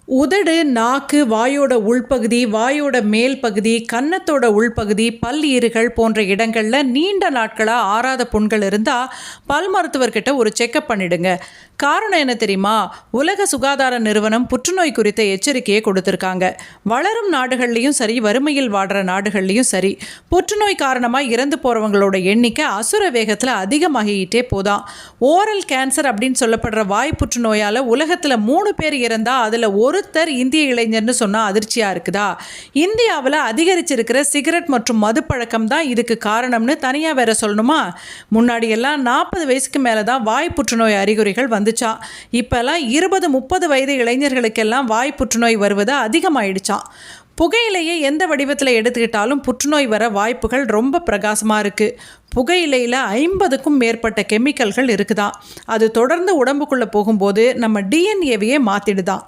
உதடு, நாக்கு, வாயோட உள்பகுதி, வாயோட மேல் பகுதி, கன்னத்தோட உள்பகுதி, பல் ஈறுகள் போன்ற இடங்கள்ல நீண்ட நாட்களாக ஆறாத புண்கள் இருந்தால் பல் மருத்துவர்கிட்ட ஒரு செக்கப் பண்ணிடுங்க. காரணம் என்ன தெரியுமா? உலக சுகாதார நிறுவனம் புற்றுநோய் குறித்த எச்சரிக்கையை கொடுத்துருக்காங்க. வளரும் நாடுகள்லையும் சரி, வறுமையில் வாடுற நாடுகள்லையும் சரி, புற்றுநோய் காரணமாக இறந்து போகிறவங்களோட எண்ணிக்கை அசுர வேகத்தில் அதிகமாகிக்கிட்டே போதாம். ஓரல் கேன்சர் அப்படின்னு சொல்லப்படுற வாய் புற்றுநோயால் உலகத்தில் 3 பேர் இறந்தால் அதில் ஒருத்தர் இந்திய இளைஞர்னு சொன்னால் அதிர்ச்சியாக இருக்குதா? இந்தியாவில் அதிகரிச்சிருக்கிற சிகரெட் மற்றும் மது பழக்கம் தான் இதுக்கு காரணம்னு தனியாக வேற சொல்லணுமா? முன்னாடியெல்லாம் 40 வயசுக்கு மேலே தான் வாய் புற்றுநோய் அறிகுறிகள் வந்துச்சான். இப்பெல்லாம் 20-30 வயது இளைஞர்களுக்கெல்லாம் வாய் புற்றுநோய் வருவது அதிகமாயிடுச்சான். புகையிலையை எந்த வடிவத்தில் எடுத்துக்கிட்டாலும் புற்றுநோய் வர வாய்ப்புகள் ரொம்ப பிரகாசமாக இருக்குது. புகையிலையில் 50க்கும் மேற்பட்ட கெமிக்கல்கள் இருக்குதான். அது தொடர்ந்து உடம்புக்குள்ளே போகும்போது நம்ம டிஎன்ஏவையே மாற்றிடுதான்.